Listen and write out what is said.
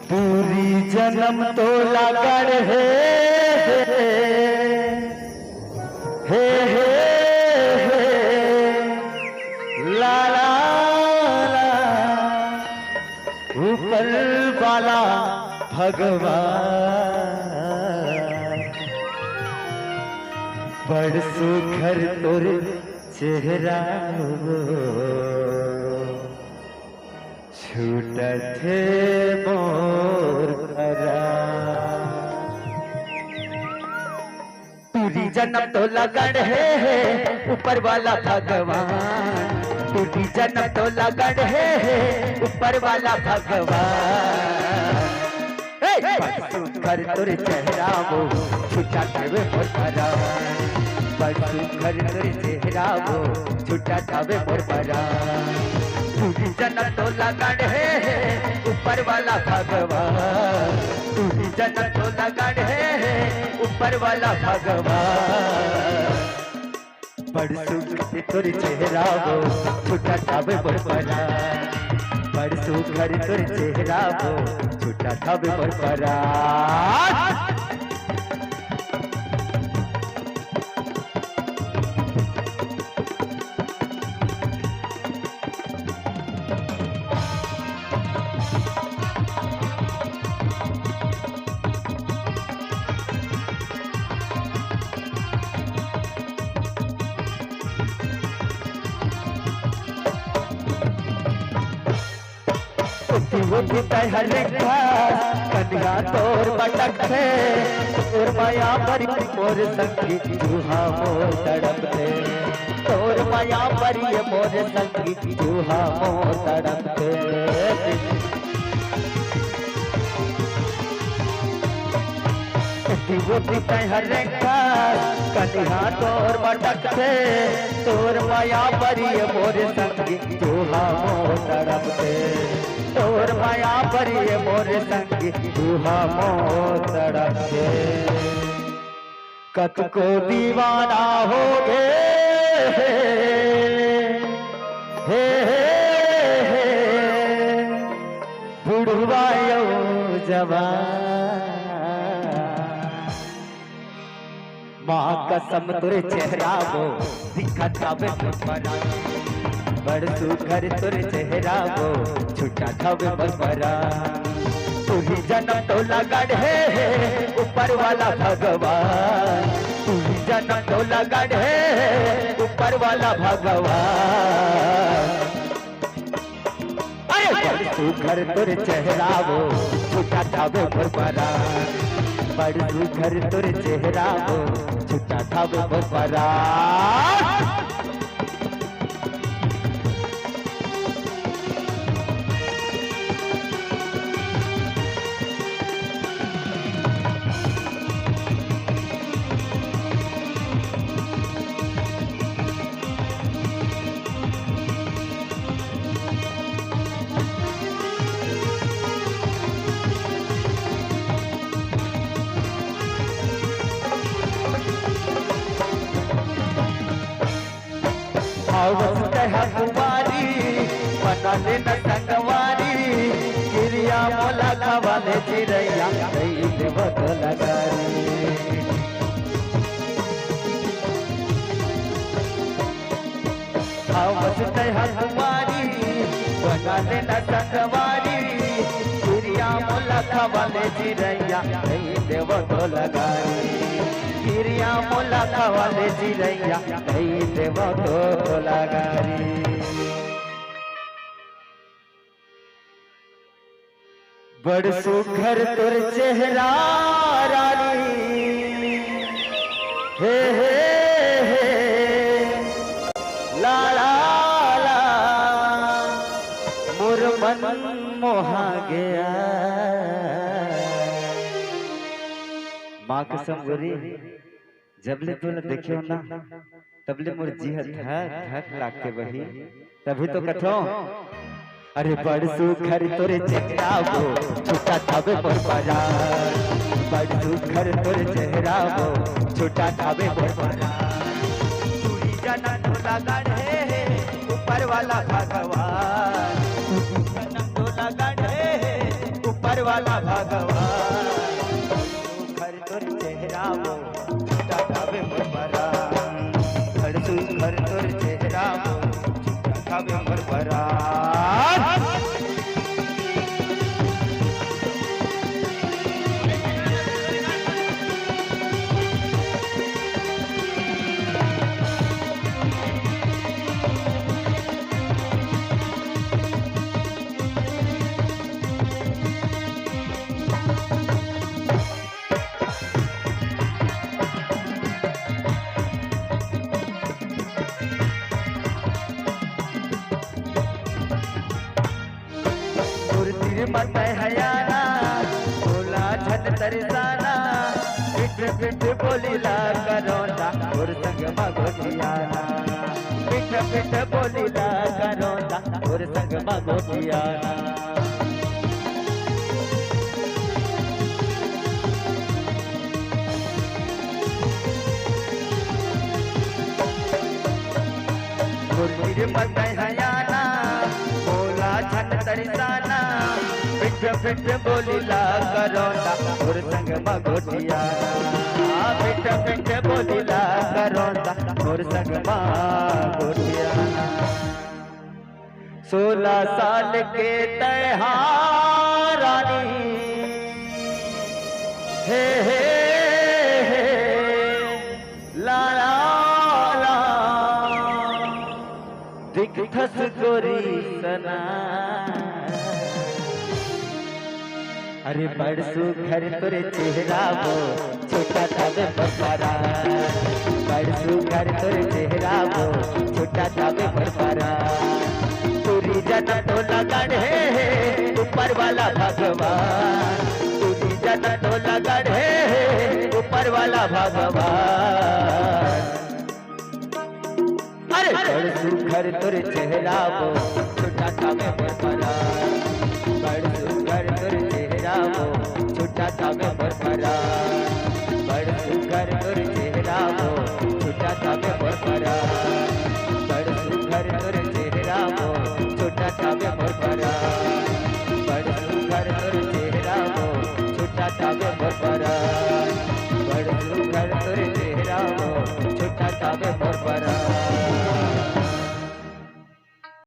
पूरी जन्म तो लगड़ है हे ला ला ला ऊपर वाला भगवान बड़ सुघर तोर चेहरा छूटत है मोर भरा। पूरी जन्म तो लगड़ है ऊपर वाला भगवान, पूरी जन्म तो लगड़ है ऊपर वाला भगवान। घर तुर चेहरा वो छुटा थावे मोर भरा, घर तुर चेहरा वो छुटा थावे मोर भरा। पूरी जन्म तो लगड़ है ऊपर वाला भगवान, पूरी जन्म तो लगड़ है ऊपर वाला भगवान। बड़ सुघर तुर चेहरा वो छुटा थावे मोर भरा, बड़ सुघर तुर चेहरा वो छुटा थावे मोर भरा। वो हर कन्या तोर बटक थे तोर माया परी मोर संगी जूहा मोर तड़प थे, तोर माया परी मोर संगी जूहा मोर तड़प थे। वो हर कन्या तोर बटक थे तोर माया परी मोर संगी जूहा मोर तड़प थे, तोर माया परी मोर संगी जूहा मोर तड़प थे। कत को दीवाना हो गे हे बुढ़वा यो जवान। माँ कसम तुरे चेहरा वो दिखा थावे मोर भरा, बड़ सुघर तुर चेहरा वो छुटा थावे मोर भरा। पूरी जन्म तो लगड़ है ऊपर वाला भगवान, पूरी जन्म तो लगड़ है ऊपर वाला भगवान। अरे बड़ सुघर तुर चेहरा वो छुटा थावे मोर भरा, बड़ सुघर तुर चेहरा वो छुटा थावे मोर भरा। हमारी बना लेना संगवारी गिरिया मोला खवाले चिड़ैया देवत लगारी। हमारी बना लेना संगवारी गिरिया मोला खवाले चिड़ैया देवत लगारी, गिरिया मोला खवाले चिड़ैया देवा तो लगारी। बड़ सुघर तुर चेहरा रानी हे ला ला ला मोर मन मोहा गया। माँ कसम गोरी जबले तो न देखे हो ना तबले मोर जी धक धक लाग के बही तभी तो कथो। अरे बड़ सुघर तोरे चेहरा वो छुटा थावे मोर भरा, बड़ सुघर तोरे चेहरा वो छुटा थावे मोर भरा। पूरी जन्म तो लगड़ है ऊपर वाला भगवान, जन्म तो लगड़ है ऊपर ऊपर वाला भगवान घर तोर चेहरा वो छोटा खावे मोर परान घर तोर चेहरा वो छोटा खावे मोर परान मत हयाना बोला छत तरसाना पिठ पिठ बोलीला करोंदा और संग मगोटियाना पिठ पिठ बोलीला करोंदा और संग मगोटियाना गुरतीर मत हयाना बोला छत तरसाना पिठ पिठ बोलीला करोंदा और संग मगोटियाना पिठ पिठ बोलीला करोंदा और संग मगोटियाना 16 साल के तैहारानी हे हे ला ला ला दिखथस गोरी सना अरे बड़सू घर तोरे चेहरा वो छोटा थावे बरपारा बड़सू घर तोरे चेहरा वो छोटा थावे बरपारा तुरी जन्म तो लगड़ है ऊपर वाला भगवान तुरी जन्म तो लगड़ है ऊपर वाला भगवान अरे बड़सू घर तोरे चेहरा वो छोटा थावे बरपारा